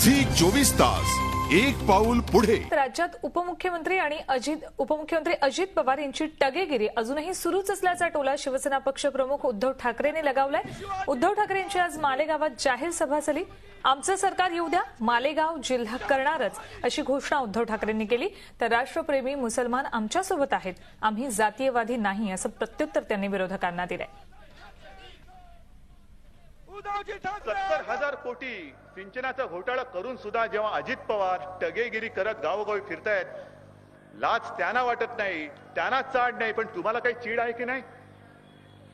Zee 24 तास एक पाऊल पुढे। राज्यात उपमुख्यमंत्री अजित पवार यांची टगेगिरी अजूनही सुरूच असल्याचा टोला शिवसेना पक्षप्रमुख उद्धव ठाकरेंनी लगावलाय। उद्धव ठाकरे यांची आज मालेगावात जाहीर सभा झाली। आमचं सरकार येऊ द्या, मालेगाव जिल्हा करणारच अशी घोषणा उद्धव ठाकरेंनी केली। तर राष्ट्रप्रेमी मुसलमान आमच्यासोबत आहेत, आम्ही जातीयवादी नाही असं प्रत्युत्तर त्यांनी विरोधकांना दिलंय। 70,000 कोटी सिंचनाचा घोटाळा करून सुद्धा जेव्हा अजित पवार टगेगिरी करत गावोगावी फिरतायत, लाज त्यांना वाटत नाही, त्यांना चाड नाही, पण तुम्हाला काही चीड आहे की नाही?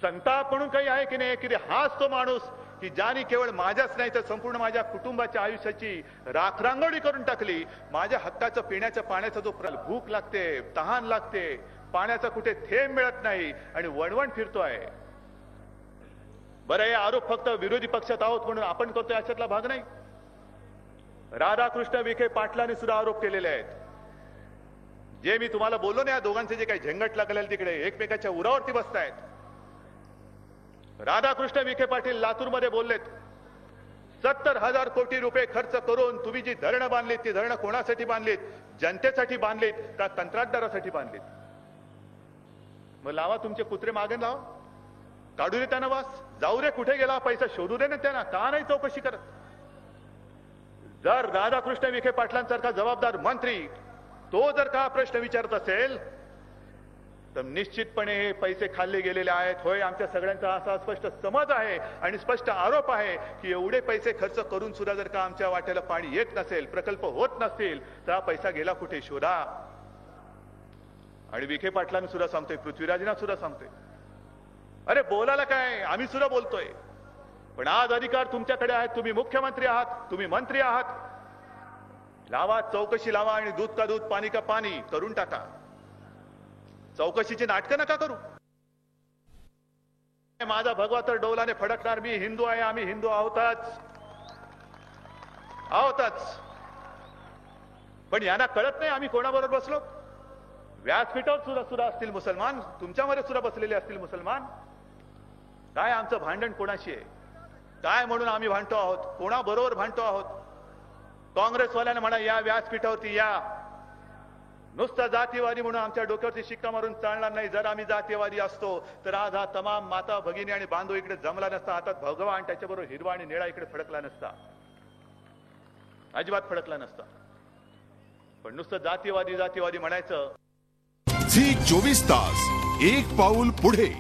संताप म्हणून काही आहे की नाही? की हाच तो माणूस की ज्याने केवळ माझ्याच नाही तर संपूर्ण माझ्या कुटुंबाच्या आयुष्याची राखरांगोळी करून टाकली। माझ्या हक्काचं पिण्याच्या पाण्याचा जो भूक लागते, तहान लागते, पाण्याचा कुठे थेंब मिळत नाही आणि वणवण फिरतोय। बरं, हे आरोप फक्त विरोधी पक्षात आहोत म्हणून आपण करतोय याच्यातला भाग नाही। राधाकृष्ण विखे पाटलांनी सुद्धा आरोप केलेले आहेत। जे मी तुम्हाला बोललो ना, या दोघांचे जे काही झंगट लागलेले तिकडे एकमेकाच्या उरावरती बसतायत। राधाकृष्ण विखे पाटील लातूरमध्ये बोललेत, 70,000 कोटी रुपये खर्च करून तुम्ही जी धरणं बांधलीत, ती धरणं कोणासाठी बांधलीत? जनतेसाठी बांधलीत का कंत्राटदारासाठी बांधलीत? मग लावा तुमचे कुत्रे मागे, लावा, काढू दे त्यांना वास, जाऊ दे, कुठे गेला पैसा शोधू दे ना त्यांना, का नाही चौकशी करत? जर राधाकृष्ण विखे पाटलांसारखा जबाबदार मंत्री तो जर का प्रश्न विचारत असेल तर निश्चितपणे हे पैसे खाल्ले गेलेले आहेत। होय, आमच्या सगळ्यांचा असा स्पष्ट समज आहे आणि स्पष्ट आरोप आहे की एवढे पैसे खर्च करून सुद्धा जर का आमच्या वाट्याला पाणी येत नसेल, प्रकल्प होत नसतील, तर हा पैसा गेला कुठे शोधा। आणि विखे पाटलांना सुद्धा सांगतोय, पृथ्वीराजांना सुद्धा सांगतोय, अरे बोलायला काय, आम्ही सुद्धा बोलतोय, पण आज अधिकार तुमच्याकडे आहेत, तुम्ही मुख्यमंत्री आहात, तुम्ही मंत्री आहात। लावा चौकशी, लावा आणि दूध का दूध, पाणी का पाणी करून टाका। चौकशीची नाटकं नका करू। माझा भगवा तर डौलाने फडकणार, मी हिंदू आहे, आम्ही हिंदू आहोतच। पण यांना कळत नाही आम्ही कोणाबरोबर बसलो। व्यासपीठावर सुद्धा असतील मुसलमान, तुमच्यामध्ये सुद्धा बसलेले असतील मुसलमान। काय आमचं भांडण कोणाशी आहे? काय म्हणून आम्ही भांडतो आहोत? कोणाबरोबर भांडतो आहोत? काँग्रेसवाल्यांना म्हणा या व्यासपीठावरती या, नुसतं जातीवादी म्हणून आमच्या डोक्यावरती शिक्का मारून चालणार नाही। जर आम्ही जातीवादी असतो तर आज हा तमाम माता भगिनी आणि बांधव इकडे जमला नसता, हातात भगवा आणि त्याच्याबरोबर हिरवा आणि निळा इकडे फडकला नसता, अजिबात फडकला नसता। पण नुसतं जातीवादी म्हणायचं। झी 24 तास एक पाऊल पुढे।